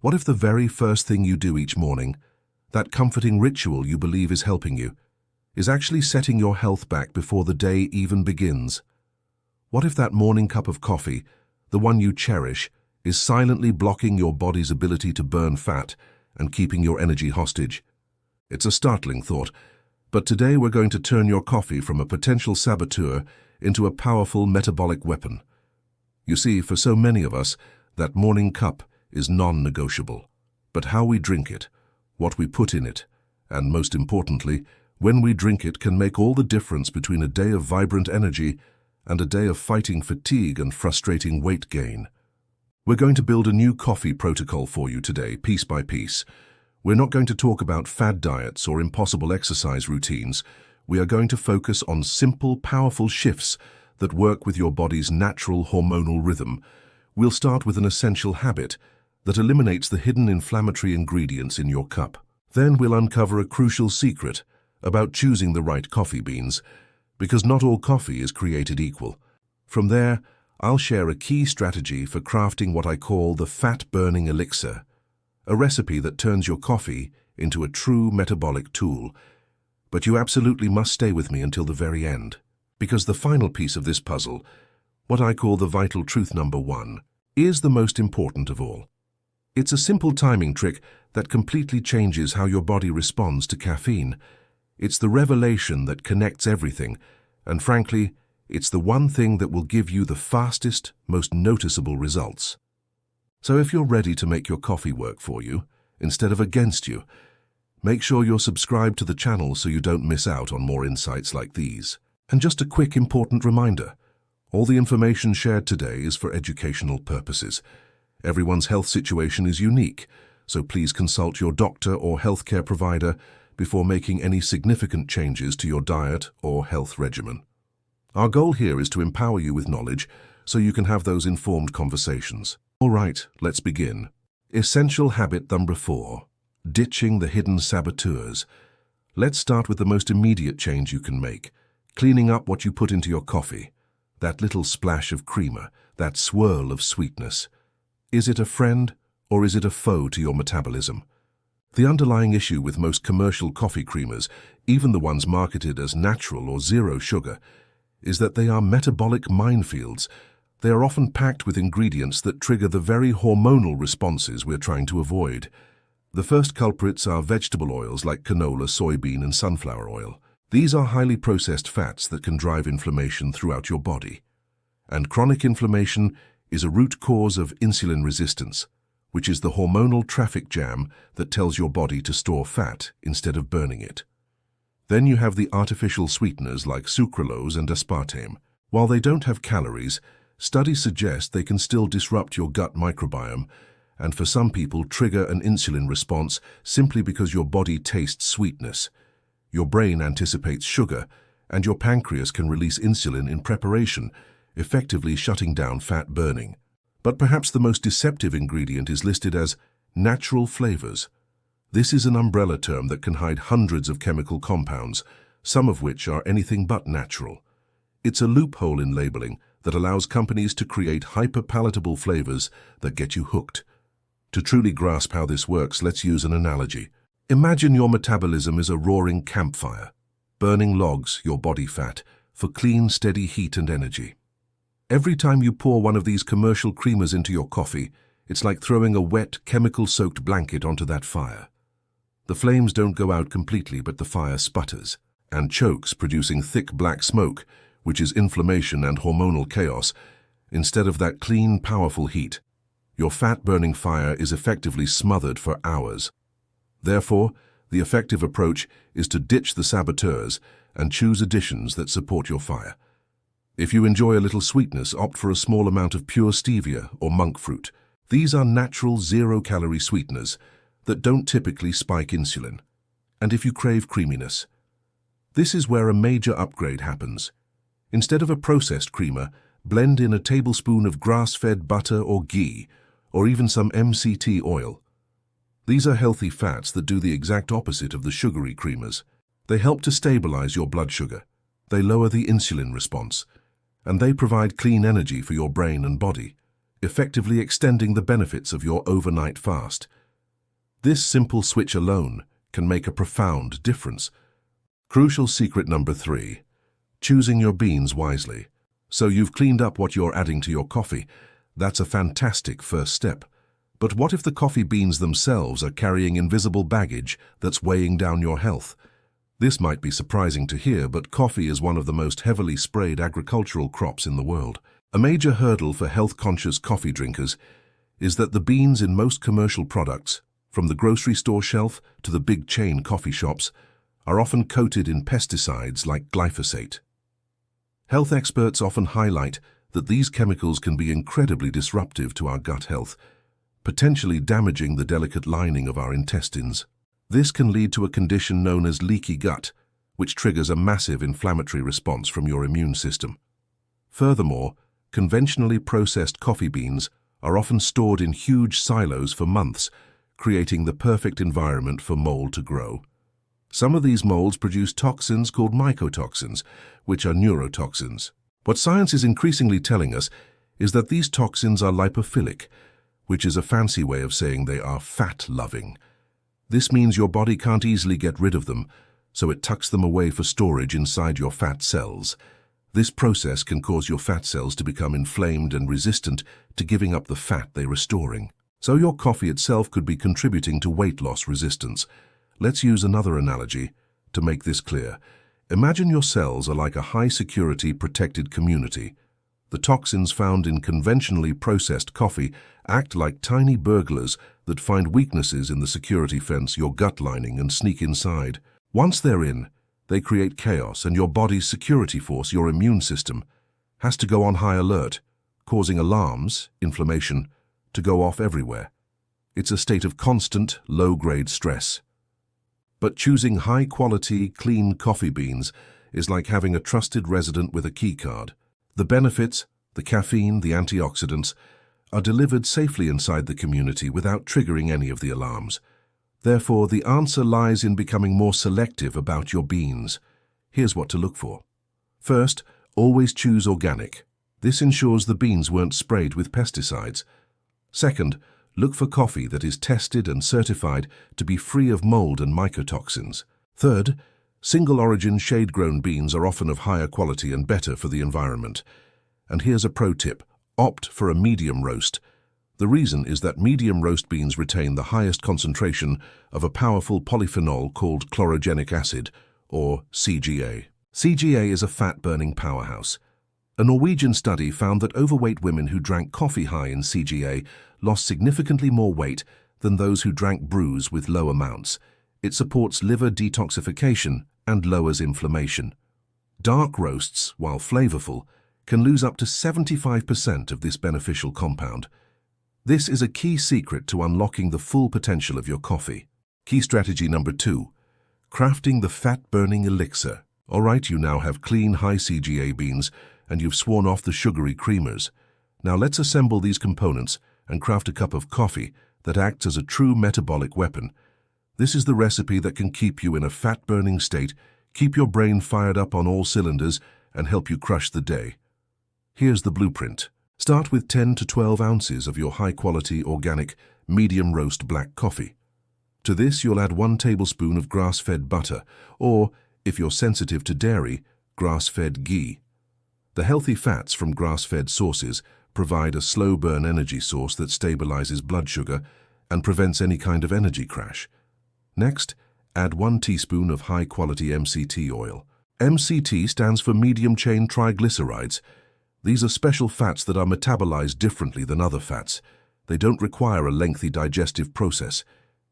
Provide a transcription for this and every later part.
What if the very first thing you do each morning, that comforting ritual you believe is helping you, is actually setting your health back before the day even begins? What if that morning cup of coffee, the one you cherish, is silently blocking your body's ability to burn fat and keeping your energy hostage? It's a startling thought, but today we're going to turn your coffee from a potential saboteur into a powerful metabolic weapon. You see, for so many of us, that morning cup is non-negotiable. But how we drink it, what we put in it, and most importantly, when we drink it can make all the difference between a day of vibrant energy and a day of fighting fatigue and frustrating weight gain. We're going to build a new coffee protocol for you today, piece by piece. We're not going to talk about fad diets or impossible exercise routines. We are going to focus on simple, powerful shifts that work with your body's natural hormonal rhythm. We'll start with an essential habit that eliminates the hidden inflammatory ingredients in your cup. Then we'll uncover a crucial secret about choosing the right coffee beans, because not all coffee is created equal. From there, I'll share a key strategy for crafting what I call the fat-burning elixir, a recipe that turns your coffee into a true metabolic tool. But you absolutely must stay with me until the very end, because the final piece of this puzzle, what I call the vital truth number 1, is the most important of all. It's a simple timing trick that completely changes how your body responds to caffeine. It's the revelation that connects everything, and frankly, it's the one thing that will give you the fastest, most noticeable results. So if you're ready to make your coffee work for you, instead of against you, make sure you're subscribed to the channel so you don't miss out on more insights like these. And just a quick important reminder, all the information shared today is for educational purposes. Everyone's health situation is unique, so please consult your doctor or healthcare provider before making any significant changes to your diet or health regimen. Our goal here is to empower you with knowledge so you can have those informed conversations. All right, let's begin. Essential habit number 4, ditching the hidden saboteurs. Let's start with the most immediate change you can make, cleaning up what you put into your coffee. That little splash of creamer, that swirl of sweetness. Is it a friend or is it a foe to your metabolism? The underlying issue with most commercial coffee creamers, even the ones marketed as natural or zero sugar, is that they are metabolic minefields. They are often packed with ingredients that trigger the very hormonal responses we're trying to avoid. The first culprits are vegetable oils like canola, soybean, and sunflower oil. These are highly processed fats that can drive inflammation throughout your body. And chronic inflammation is a root cause of insulin resistance, which is the hormonal traffic jam that tells your body to store fat instead of burning it. Then you have the artificial sweeteners like sucralose and aspartame. While they don't have calories, studies suggest they can still disrupt your gut microbiome, and for some people trigger an insulin response simply because your body tastes sweetness. Your brain anticipates sugar, and your pancreas can release insulin in preparation, effectively shutting down fat burning. But perhaps the most deceptive ingredient is listed as natural flavors. This is an umbrella term that can hide hundreds of chemical compounds, some of which are anything but natural. It's a loophole in labeling that allows companies to create hyper-palatable flavors that get you hooked. To truly grasp how this works, let's use an analogy. Imagine your metabolism is a roaring campfire, burning logs, your body fat, for clean, steady heat and energy. Every time you pour one of these commercial creamers into your coffee, it's like throwing a wet, chemical-soaked blanket onto that fire. The flames don't go out completely, but the fire sputters and chokes, producing thick black smoke, which is inflammation and hormonal chaos. Instead of that clean, powerful heat, your fat-burning fire is effectively smothered for hours. Therefore, the effective approach is to ditch the saboteurs and choose additions that support your fire. If you enjoy a little sweetness, opt for a small amount of pure stevia or monk fruit. These are natural zero-calorie sweeteners that don't typically spike insulin. And if you crave creaminess, this is where a major upgrade happens. Instead of a processed creamer, blend in a tablespoon of grass-fed butter or ghee, or even some MCT oil. These are healthy fats that do the exact opposite of the sugary creamers. They help to stabilize your blood sugar. They lower the insulin response, and they provide clean energy for your brain and body. effectively extending the benefits of your overnight fast. This simple switch alone can make a profound difference. Crucial secret number 3. Choosing your beans wisely. So you've cleaned up what you're adding to your coffee. That's a fantastic first step. But what if the coffee beans themselves are carrying invisible baggage that's weighing down your health? This might be surprising to hear, but coffee is one of the most heavily sprayed agricultural crops in the world. A major hurdle for health-conscious coffee drinkers is that the beans in most commercial products, from the grocery store shelf to the big chain coffee shops, are often coated in pesticides like glyphosate. Health experts often highlight that these chemicals can be incredibly disruptive to our gut health, potentially damaging the delicate lining of our intestines. This can lead to a condition known as leaky gut, which triggers a massive inflammatory response from your immune system. Furthermore, conventionally processed coffee beans are often stored in huge silos for months, creating the perfect environment for mold to grow. Some of these molds produce toxins called mycotoxins, which are neurotoxins. What science is increasingly telling us is that these toxins are lipophilic, which is a fancy way of saying they are fat-loving. This means your body can't easily get rid of them, so it tucks them away for storage inside your fat cells. This process can cause your fat cells to become inflamed and resistant to giving up the fat they're restoring. So your coffee itself could be contributing to weight loss resistance. Let's use another analogy to make this clear. Imagine your cells are like a high-security protected community. The toxins found in conventionally processed coffee act like tiny burglars that find weaknesses in the security fence, your gut lining, and sneak inside. Once they're in, they create chaos, and your body's security force, your immune system, has to go on high alert, causing alarms, inflammation, to go off everywhere. It's a state of constant, low-grade stress. But choosing high-quality, clean coffee beans is like having a trusted resident with a keycard. The benefits, the caffeine, the antioxidants, are delivered safely inside the community without triggering any of the alarms. Therefore, the answer lies in becoming more selective about your beans. Here's what to look for. First, always choose organic. This ensures the beans weren't sprayed with pesticides. Second, look for coffee that is tested and certified to be free of mold and mycotoxins. Third, single-origin shade-grown beans are often of higher quality and better for the environment. And here's a pro tip: opt for a medium roast. The reason is that medium roast beans retain the highest concentration of a powerful polyphenol called chlorogenic acid, or CGA. CGA is a fat-burning powerhouse. A Norwegian study found that overweight women who drank coffee high in CGA lost significantly more weight than those who drank brews with low amounts. It supports liver detoxification and lowers inflammation. Dark roasts, while flavorful, can lose up to 75% of this beneficial compound. This is a key secret to unlocking the full potential of your coffee. Key strategy number 2, crafting the fat-burning elixir. All right, you now have clean, high CGA beans, and you've sworn off the sugary creamers. Now let's assemble these components and craft a cup of coffee that acts as a true metabolic weapon. This is the recipe that can keep you in a fat-burning state, keep your brain fired up on all cylinders, and help you crush the day. Here's the blueprint. Start with 10 to 12 ounces of your high-quality, organic, medium-roast black coffee. To this, you'll add 1 tablespoon of grass-fed butter, or, if you're sensitive to dairy, grass-fed ghee. The healthy fats from grass-fed sources provide a slow-burn energy source that stabilizes blood sugar and prevents any kind of energy crash. Next, add 1 teaspoon of high-quality MCT oil. MCT stands for medium-chain triglycerides. These are special fats that are metabolized differently than other fats. They don't require a lengthy digestive process.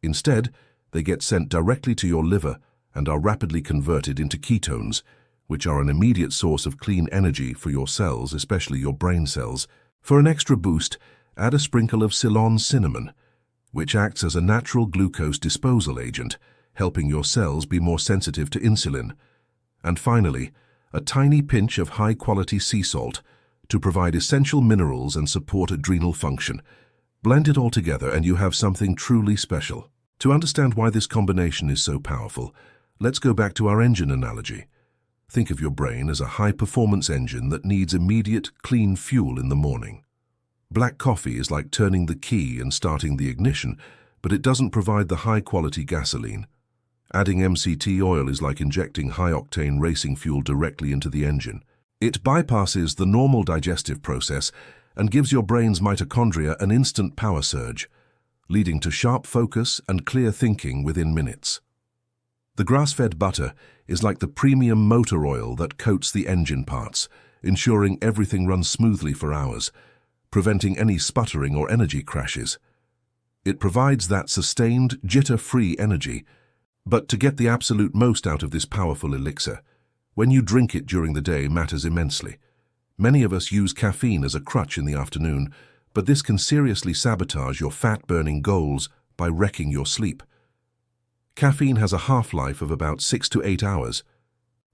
Instead, they get sent directly to your liver and are rapidly converted into ketones, which are an immediate source of clean energy for your cells, especially your brain cells. For an extra boost, add a sprinkle of Ceylon cinnamon, which acts as a natural glucose disposal agent, helping your cells be more sensitive to insulin. And finally, a tiny pinch of high-quality sea salt to provide essential minerals and support adrenal function. Blend it all together and you have something truly special. To understand why this combination is so powerful, let's go back to our engine analogy. Think of your brain as a high-performance engine that needs immediate, clean fuel in the morning. Black coffee is like turning the key and starting the ignition, but it doesn't provide the high-quality gasoline. Adding MCT oil is like injecting high-octane racing fuel directly into the engine. It bypasses the normal digestive process and gives your brain's mitochondria an instant power surge, leading to sharp focus and clear thinking within minutes. The grass-fed butter is like the premium motor oil that coats the engine parts, ensuring everything runs smoothly for hours, preventing any sputtering or energy crashes. It provides that sustained, jitter-free energy. But to get the absolute most out of this powerful elixir, when you drink it during the day matters immensely. Many of us use caffeine as a crutch in the afternoon, but this can seriously sabotage your fat-burning goals by wrecking your sleep. Caffeine has a half-life of about 6 to 8 hours.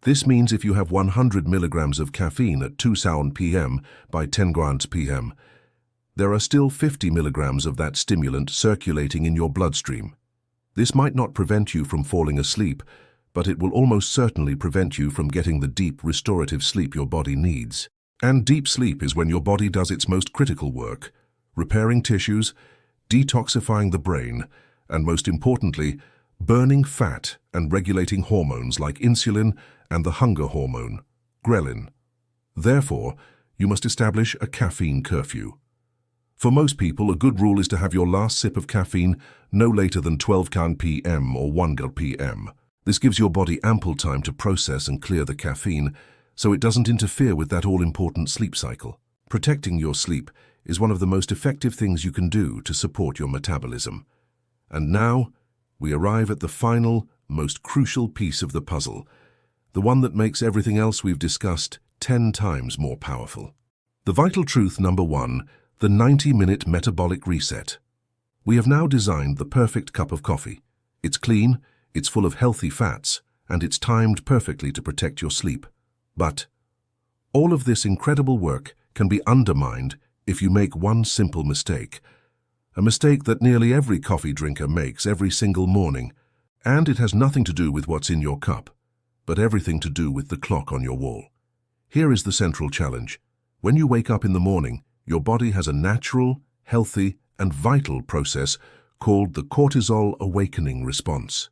This means if you have 100 milligrams of caffeine at 2 p.m. by 10 p.m., there are still 50 milligrams of that stimulant circulating in your bloodstream. This might not prevent you from falling asleep, but it will almost certainly prevent you from getting the deep, restorative sleep your body needs. And deep sleep is when your body does its most critical work, repairing tissues, detoxifying the brain, and most importantly, burning fat and regulating hormones like insulin and the hunger hormone, ghrelin. Therefore, you must establish a caffeine curfew. For most people, a good rule is to have your last sip of caffeine no later than 12 p.m. or 1 p.m. This gives your body ample time to process and clear the caffeine, so it doesn't interfere with that all-important sleep cycle. Protecting your sleep is one of the most effective things you can do to support your metabolism. And now, we arrive at the final, most crucial piece of the puzzle, the one that makes everything else we've discussed 10 times more powerful. The vital truth number 1, the 90-minute metabolic reset. We have now designed the perfect cup of coffee. It's clean, it's full of healthy fats, and it's timed perfectly to protect your sleep. But all of this incredible work can be undermined if you make one simple mistake. A mistake that nearly every coffee drinker makes every single morning. And it has nothing to do with what's in your cup, but everything to do with the clock on your wall. Here is the central challenge. When you wake up in the morning, your body has a natural, healthy, and vital process called the cortisol awakening response.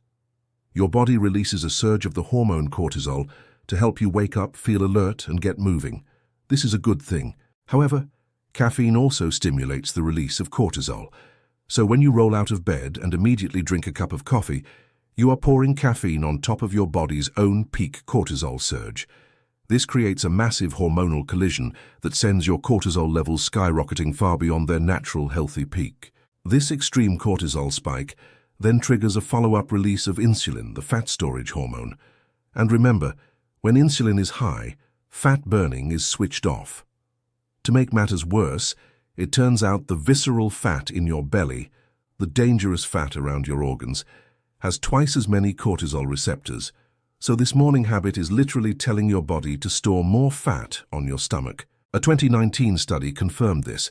Your body releases a surge of the hormone cortisol to help you wake up, feel alert, and get moving. This is a good thing. However, caffeine also stimulates the release of cortisol. So when you roll out of bed and immediately drink a cup of coffee, you are pouring caffeine on top of your body's own peak cortisol surge. This creates a massive hormonal collision that sends your cortisol levels skyrocketing far beyond their natural healthy peak. This extreme cortisol spike then triggers a follow-up release of insulin, the fat storage hormone. And remember, when insulin is high, fat burning is switched off. To make matters worse, it turns out the visceral fat in your belly, the dangerous fat around your organs, has twice as many cortisol receptors. So this morning habit is literally telling your body to store more fat on your stomach. A 2019 study confirmed this,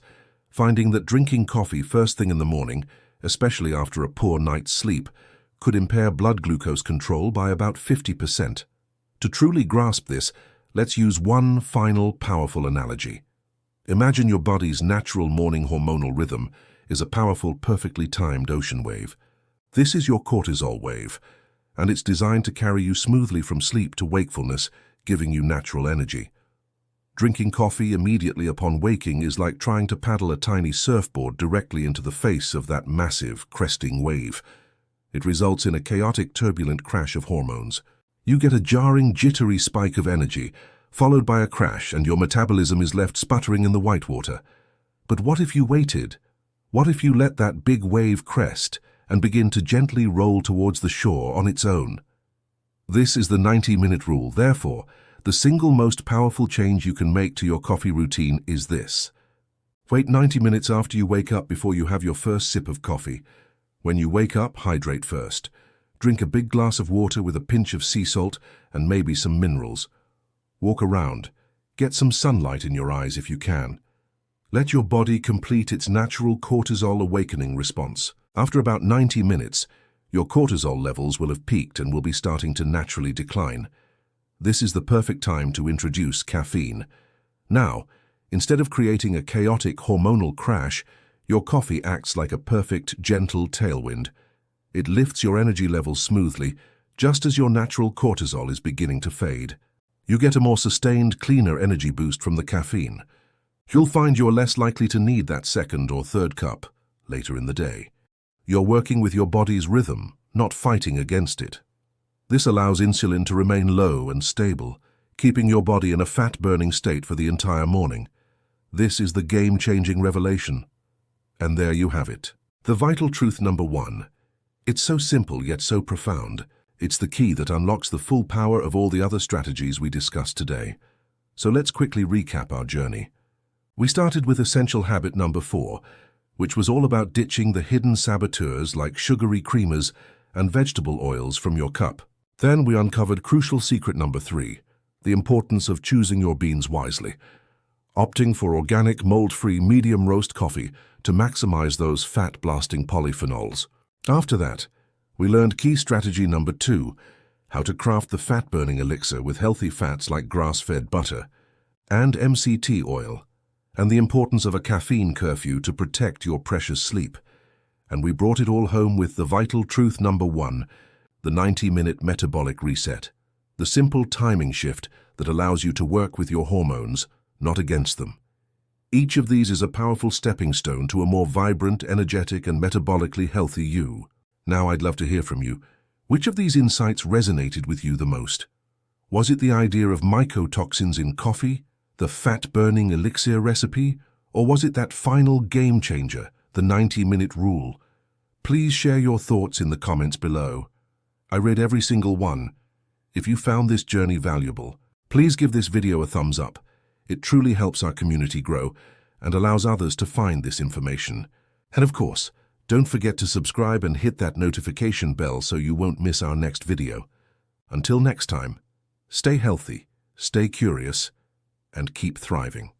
finding that drinking coffee first thing in the morning, especially after a poor night's sleep, could impair blood glucose control by about 50%. To truly grasp this, let's use one final powerful analogy. Imagine your body's natural morning hormonal rhythm is a powerful, perfectly timed ocean wave. This is your cortisol wave, and it's designed to carry you smoothly from sleep to wakefulness, giving you natural energy. Drinking coffee immediately upon waking is like trying to paddle a tiny surfboard directly into the face of that massive, cresting wave. It results in a chaotic, turbulent crash of hormones. You get a jarring, jittery spike of energy, followed by a crash, and your metabolism is left sputtering in the whitewater. But what if you waited? What if you let that big wave crest and begin to gently roll towards the shore on its own? This is the 90-minute rule. Therefore, the single most powerful change you can make to your coffee routine is this. Wait 90 minutes after you wake up before you have your first sip of coffee. When you wake up, hydrate first. Drink a big glass of water with a pinch of sea salt and maybe some minerals. Walk around. Get some sunlight in your eyes if you can. Let your body complete its natural cortisol awakening response. After about 90 minutes, your cortisol levels will have peaked and will be starting to naturally decline. This is the perfect time to introduce caffeine. Now, Instead of creating a chaotic hormonal crash, your coffee acts like a perfect, gentle tailwind. It lifts your energy levels smoothly, just as your natural cortisol is beginning to fade. You get a more sustained, cleaner energy boost from the caffeine. You'll find you're less likely to need that second or third cup later in the day. You're working with your body's rhythm, not fighting against it. This allows insulin to remain low and stable, keeping your body in a fat-burning state for the entire morning. This is the game-changing revelation. And there you have it. The vital truth number 1. It's so simple yet so profound. It's the key that unlocks the full power of all the other strategies we discussed today. So let's quickly recap our journey. We started with essential habit number 4, which was all about ditching the hidden saboteurs like sugary creamers and vegetable oils from your cup. Then we uncovered crucial secret number 3, the importance of choosing your beans wisely, opting for organic, mold-free, medium roast coffee to maximize those fat-blasting polyphenols. After that, we learned key strategy number 2, how to craft the fat-burning elixir with healthy fats like grass-fed butter and MCT oil, and the importance of a caffeine curfew to protect your precious sleep. And we brought it all home with the vital truth number 1, the 90-minute metabolic reset, the simple timing shift that allows you to work with your hormones, not against them. Each of these is a powerful stepping stone to a more vibrant, energetic, and metabolically healthy you. Now I'd love to hear from you. Which of these insights resonated with you the most? Was it the idea of mycotoxins in coffee, the fat-burning elixir recipe, or was it that final game changer, the 90-minute rule? Please share your thoughts in the comments below. I read every single one. If you found this journey valuable, please give this video a thumbs up. It truly helps our community grow and allows others to find this information. And of course, don't forget to subscribe and hit that notification bell so you won't miss our next video. Until next time, stay healthy, stay curious, and keep thriving.